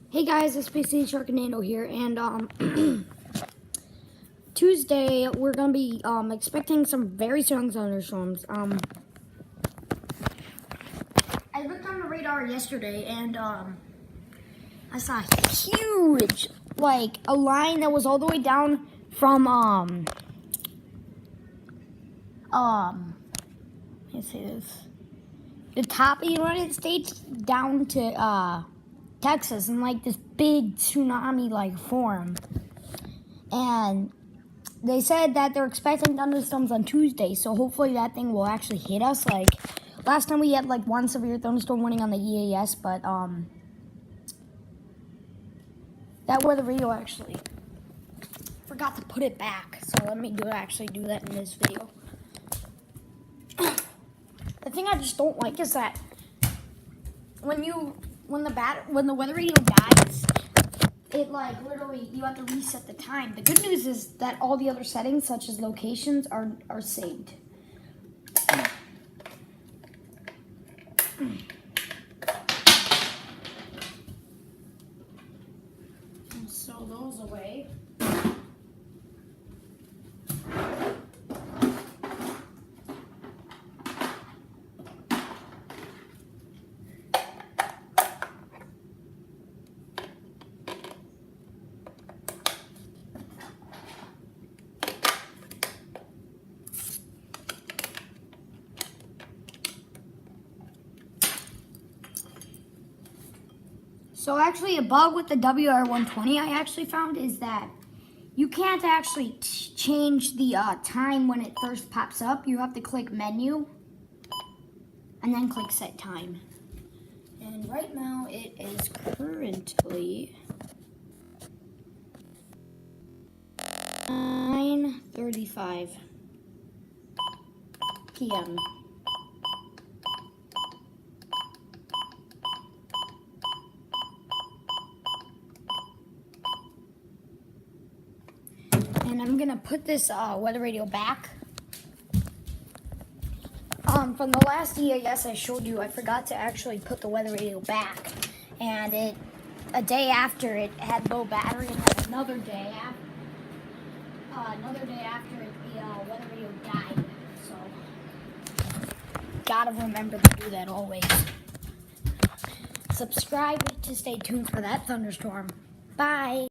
Hey guys, it's PC Sharknado here, and Tuesday we're gonna be expecting some very strong thunderstorms. I looked on the radar yesterday, and I saw a huge, like a line that was all the way down from let me say this, the top of the United States down to Texas, and like this big tsunami like form. And they said that they're expecting thunderstorms on Tuesday, so hopefully that thing will actually hit us. Like last time we had like one severe thunderstorm warning on the EAS, but that weather radio actually forgot to put it back. So let me do that in this video. The thing I just don't like is that when the weather radio dies, it like literally you have to reset the time. The good news is that all the other settings, such as locations, are saved. Sew those away. So actually a bug with the WR120 I actually found is that you can't actually change the time when it first pops up. You have to click menu and then click set time. And right now it is currently 9:35 p.m. And I'm gonna put this weather radio back. From the last EAS I showed you, I forgot to actually put the weather radio back, and a day after it had low battery, and then another day after it, the weather radio died. So gotta remember to do that always. Subscribe to stay tuned for that thunderstorm. Bye.